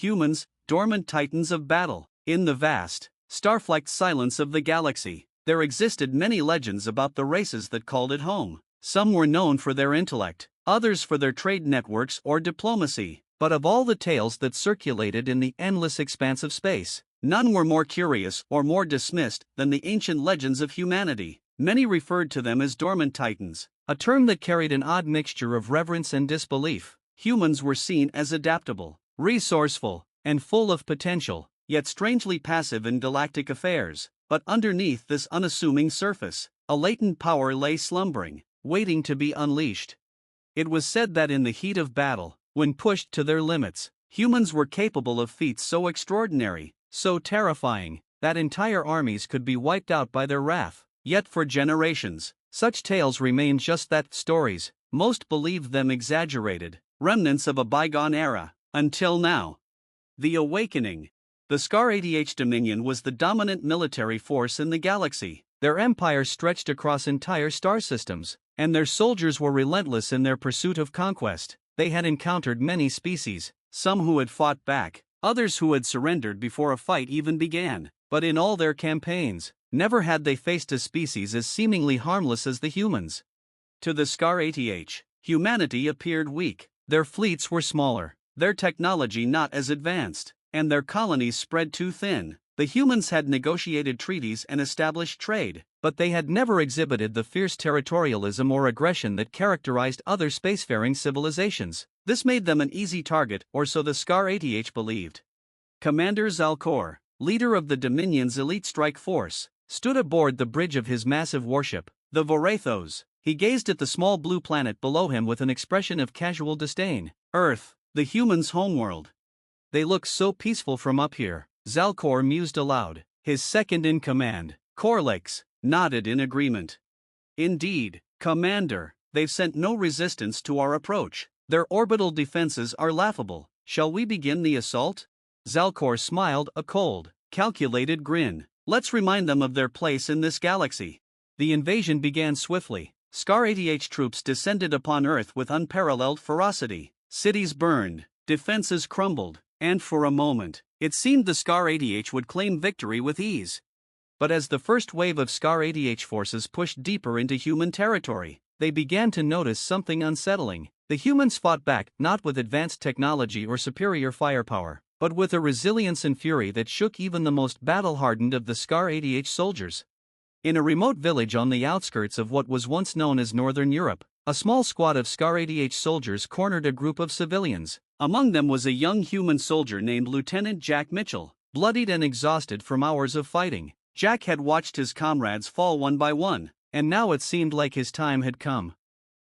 humans, dormant titans of battle. In the vast, star-flecked silence of the galaxy, there existed many legends about the races that called it home. Some were known for their intellect, others for their trade networks or diplomacy. But of all the tales that circulated in the endless expanse of space, none were more curious or more dismissed than the ancient legends of humanity. Many referred to them as dormant titans, a term that carried an odd mixture of reverence and disbelief. Humans were seen as adaptable, resourceful, and full of potential, yet strangely passive in galactic affairs. But underneath this unassuming surface, a latent power lay slumbering, waiting to be unleashed. It was said that in the heat of battle, when pushed to their limits, humans were capable of feats so extraordinary, so terrifying, that entire armies could be wiped out by their wrath. Yet for generations, such tales remained just that, stories. Most believed them exaggerated, remnants of a bygone era, until now. The Awakening. The Scar-80H Dominion was the dominant military force in the galaxy. Their empire stretched across entire star systems, and their soldiers were relentless in their pursuit of conquest. They had encountered many species, some who had fought back, others who had surrendered before a fight even began. But in all their campaigns, never had they faced a species as seemingly harmless as the humans. To the Scar-80H, humanity appeared weak. Their fleets were smaller, their technology not as advanced, and their colonies spread too thin. The humans had negotiated treaties and established trade, but they had never exhibited the fierce territorialism or aggression that characterized other spacefaring civilizations. This made them an easy target, or so the Scar-80H believed. Commander Zalcor, leader of the Dominion's elite strike force, stood aboard the bridge of his massive warship, the Vorathos. He gazed at the small blue planet below him with an expression of casual disdain. Earth, the humans' homeworld. They look so peaceful from up here, Zalcor mused aloud. His second-in-command, Corlix, nodded in agreement. Indeed, Commander, they've sent no resistance to our approach. Their orbital defenses are laughable. Shall we begin the assault? Zalcor smiled a cold, calculated grin. Let's remind them of their place in this galaxy. The invasion began swiftly. Scar-80H troops descended upon Earth with unparalleled ferocity. Cities burned, defenses crumbled, and for a moment, it seemed the Scar-80H would claim victory with ease. But as the first wave of Scar-80H forces pushed deeper into human territory, they began to notice something unsettling. The humans fought back, not with advanced technology or superior firepower, but with a resilience and fury that shook even the most battle-hardened of the Scar-80H soldiers. In a remote village on the outskirts of what was once known as Northern Europe, a small squad of Scar-80H soldiers cornered a group of civilians. Among them was a young human soldier named Lieutenant Jack Mitchell, bloodied and exhausted from hours of fighting. Jack had watched his comrades fall one by one, and now it seemed like his time had come.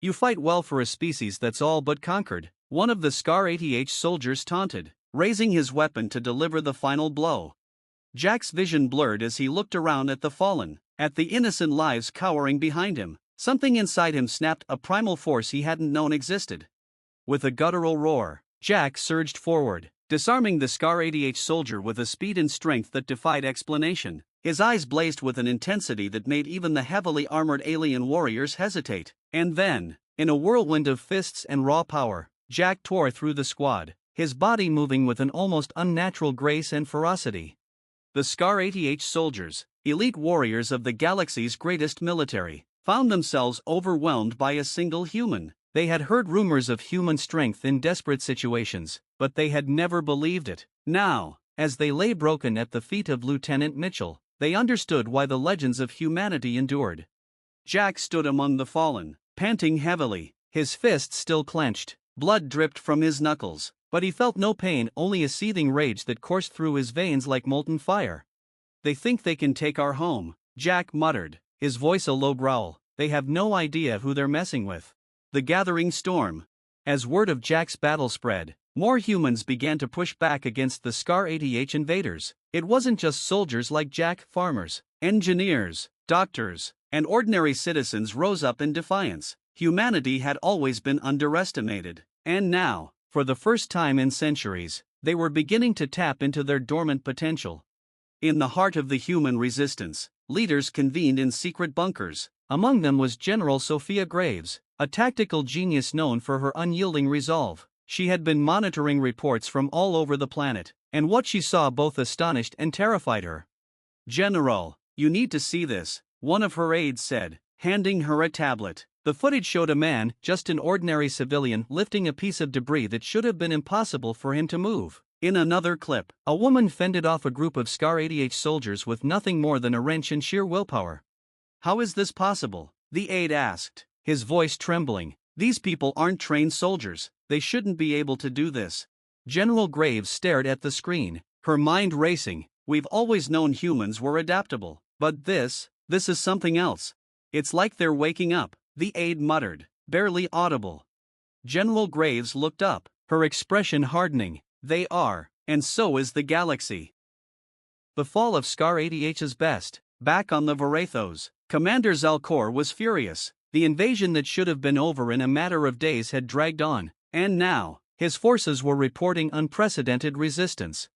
"You fight well for a species that's all but conquered," one of the Scar-80H soldiers taunted, raising his weapon to deliver the final blow. Jack's vision blurred as he looked around at the fallen, at the innocent lives cowering behind him. Something inside him snapped, a primal force he hadn't known existed. With a guttural roar, Jack surged forward, disarming the Scar-80H soldier with a speed and strength that defied explanation. His eyes blazed with an intensity that made even the heavily armored alien warriors hesitate. And then, in a whirlwind of fists and raw power, Jack tore through the squad, his body moving with an almost unnatural grace and ferocity. The Scar-80H soldiers, elite warriors of the galaxy's greatest military, found themselves overwhelmed by a single human. They had heard rumors of human strength in desperate situations, but they had never believed it. Now, as they lay broken at the feet of Lieutenant Mitchell, they understood why the legends of humanity endured. Jack stood among the fallen, panting heavily, his fists still clenched. Blood dripped from his knuckles, but he felt no pain, only a seething rage that coursed through his veins like molten fire. "They think they can take our home," Jack muttered, his voice a low growl. "They have no idea who they're messing with." The gathering storm. As word of Jack's battle spread, more humans began to push back against the Scar-80H invaders. It wasn't just soldiers like Jack, farmers, engineers, doctors, and ordinary citizens rose up in defiance. Humanity had always been underestimated, and now, for the first time in centuries, they were beginning to tap into their dormant potential. In the heart of the human resistance, leaders convened in secret bunkers. Among them was General Sophia Graves, a tactical genius known for her unyielding resolve. She had been monitoring reports from all over the planet, and what she saw both astonished and terrified her. "General, you need to see this," one of her aides said, handing her a tablet. The footage showed a man, just an ordinary civilian, lifting a piece of debris that should have been impossible for him to move. In another clip, a woman fended off a group of SCAR-80H soldiers with nothing more than a wrench and sheer willpower. "How is this possible?" the aide asked, his voice trembling. "These people aren't trained soldiers, they shouldn't be able to do this." General Graves stared at the screen, her mind racing. "We've always known humans were adaptable, but this is something else. It's like they're waking up," the aide muttered, barely audible. General Graves looked up, her expression hardening. "They are, and so is the galaxy." The fall of SCAR-80H's best. Back on the Varathos, Commander Zalcor was furious. The invasion that should have been over in a matter of days had dragged on, and now, his forces were reporting unprecedented resistance.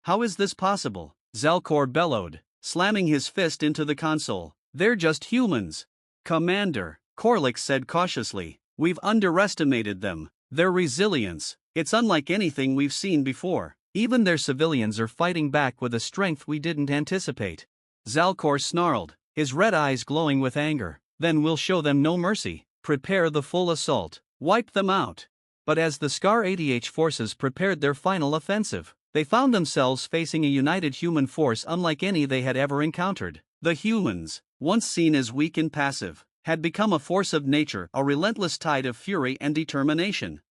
"How is this possible?" Zalcor bellowed, slamming his fist into the console. "They're just humans." "Commander," Korlik said cautiously, "we've underestimated them. Their resilience, it's unlike anything we've seen before. Even their civilians are fighting back with a strength we didn't anticipate." Zalcor snarled, his red eyes glowing with anger. "Then we'll show them no mercy. Prepare the full assault. Wipe them out." But as the SCAR-80H forces prepared their final offensive, they found themselves facing a united human force unlike any they had ever encountered. The humans, once seen as weak and passive, had become a force of nature, a relentless tide of fury and determination.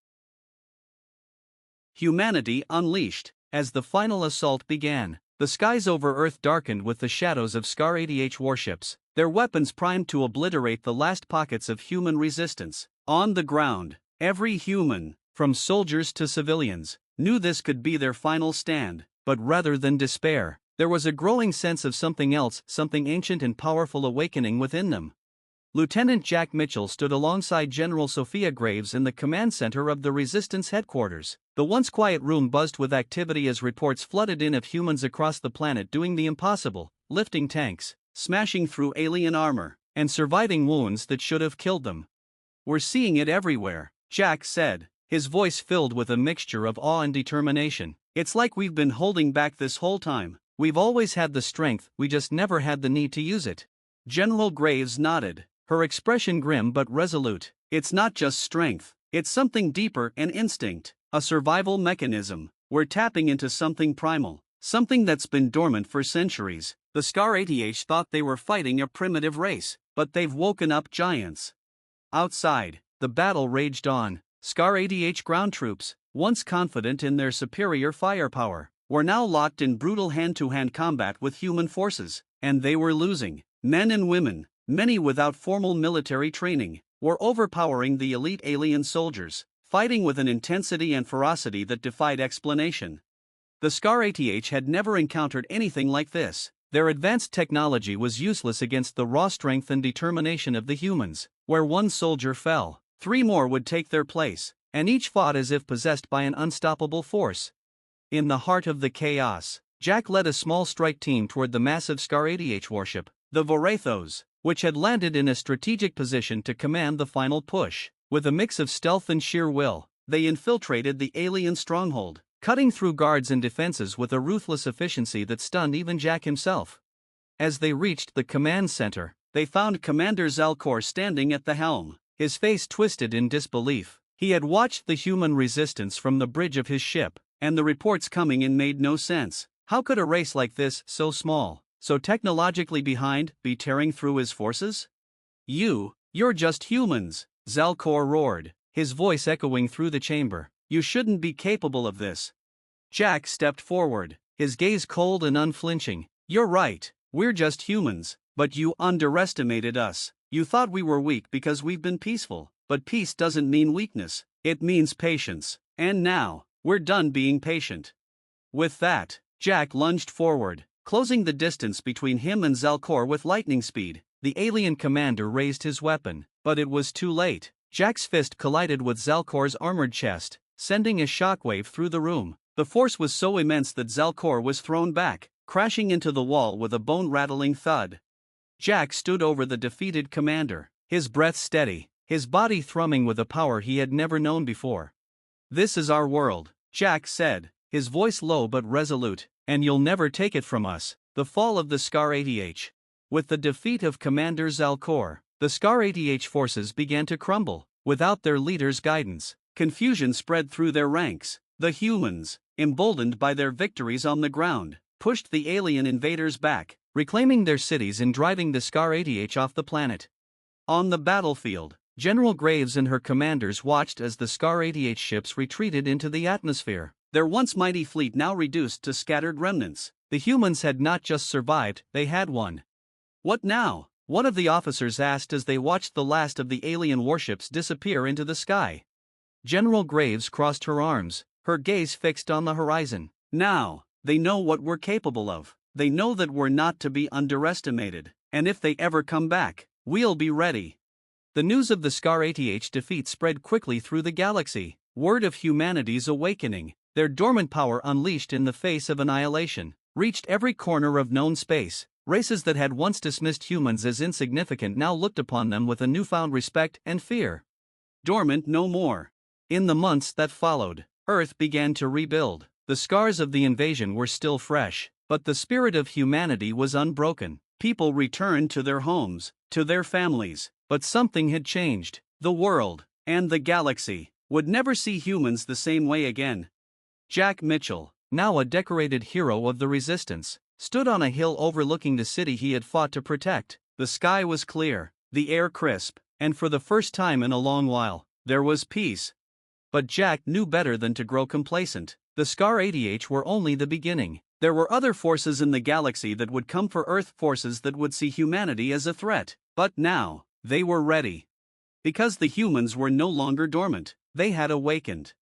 Humanity unleashed. As the final assault began, the skies over Earth darkened with the shadows of SCAR-80H warships, their weapons primed to obliterate the last pockets of human resistance. On the ground, every human, from soldiers to civilians, knew this could be their final stand, but rather than despair, there was a growing sense of something else, something ancient and powerful awakening within them. Lieutenant Jack Mitchell stood alongside General Sophia Graves in the command center of the Resistance headquarters. The once quiet room buzzed with activity as reports flooded in of humans across the planet doing the impossible, lifting tanks, smashing through alien armor, and surviving wounds that should have killed them. "We're seeing it everywhere," Jack said, his voice filled with a mixture of awe and determination. "It's like we've been holding back this whole time. We've always had the strength, we just never had the need to use it." General Graves nodded, her expression grim but resolute. "It's not just strength, it's something deeper, an instinct, a survival mechanism. We're tapping into something primal, something that's been dormant for centuries." The SCAR-80H thought they were fighting a primitive race, but they've woken up giants. Outside, the battle raged on. SCAR-80H ground troops, once confident in their superior firepower, were now locked in brutal hand-to-hand combat with human forces, and they were losing. Men and women, many without formal military training, were overpowering the elite alien soldiers, fighting with an intensity and ferocity that defied explanation. The SCAR-80H had never encountered anything like this. Their advanced technology was useless against the raw strength and determination of the humans. Where one soldier fell, 3 more would take their place, and each fought as if possessed by an unstoppable force. In the heart of the chaos, Jack led a small strike team toward the massive SCAR-80H warship, the Varathos, which had landed in a strategic position to command the final push. With a mix of stealth and sheer will, they infiltrated the alien stronghold, cutting through guards and defenses with a ruthless efficiency that stunned even Jack himself. As they reached the command center, they found Commander Zalcor standing at the helm, his face twisted in disbelief. He had watched the human resistance from the bridge of his ship, and the reports coming in made no sense. How could a race like this, so small, so technologically behind, be tearing through his forces? You're just humans," Zalcor roared, his voice echoing through the chamber. "You shouldn't be capable of this." Jack stepped forward, his gaze cold and unflinching. "You're right, we're just humans, but you underestimated us. You thought we were weak because we've been peaceful, but peace doesn't mean weakness, it means patience, and now, we're done being patient." With that, Jack lunged forward, closing the distance between him and Zalcor with lightning speed. The alien commander raised his weapon, but it was too late. Jack's fist collided with Zalcor's armored chest, sending a shockwave through the room. The force was so immense that Zalcor was thrown back, crashing into the wall with a bone-rattling thud. Jack stood over the defeated commander, his breath steady, his body thrumming with a power he had never known before. This is our world, Jack said, his voice low but resolute, and you'll never take it from us. The fall of the Scar-80H. With the defeat of Commander Zalcor, the Scar-80H forces began to crumble. Without their leader's guidance, confusion spread through their ranks. The humans, emboldened by their victories on the ground, pushed the alien invaders back, reclaiming their cities and driving the Scar-80H off the planet. On the battlefield, General Graves and her commanders watched as the Scar-80H ships retreated into the atmosphere, their once mighty fleet now reduced to scattered remnants. The humans had not just survived, they had won. What now? One of the officers asked as they watched the last of the alien warships disappear into the sky. General Graves crossed her arms, her gaze fixed on the horizon. Now, they know what we're capable of. They know that we're not to be underestimated, and if they ever come back, we'll be ready. The news of the Scar-80H defeat spread quickly through the galaxy, word of humanity's awakening, their dormant power unleashed in the face of annihilation, reached every corner of known space. Races that had once dismissed humans as insignificant now looked upon them with a newfound respect and fear. Dormant no more. In the months that followed, Earth began to rebuild. The scars of the invasion were still fresh, but the spirit of humanity was unbroken. People returned to their homes, to their families, but something had changed. The world, and the galaxy, would never see humans the same way again. Jack Mitchell, now a decorated hero of the resistance, stood on a hill overlooking the city he had fought to protect. The sky was clear, the air crisp, and for the first time in a long while, there was peace. But Jack knew better than to grow complacent. The Scar-80H were only the beginning. There were other forces in the galaxy that would come for Earth, forces that would see humanity as a threat. But now, they were ready. Because the humans were no longer dormant, they had awakened.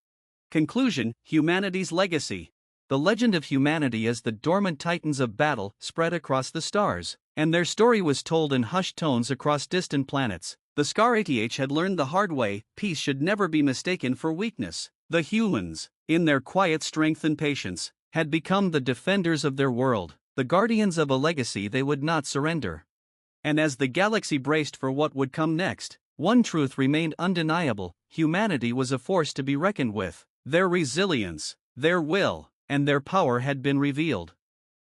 Conclusion: humanity's legacy. The legend of humanity as the dormant titans of battle spread across the stars, and their story was told in hushed tones across distant planets. The Scar-80H had learned the hard way: peace should never be mistaken for weakness. The humans, in their quiet strength and patience, had become the defenders of their world, the guardians of a legacy they would not surrender. And as the galaxy braced for what would come next, one truth remained undeniable: humanity was a force to be reckoned with. Their resilience, their will, and their power had been revealed.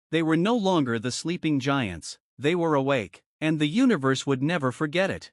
They were no longer the sleeping giants, they were awake, and the universe would never forget it.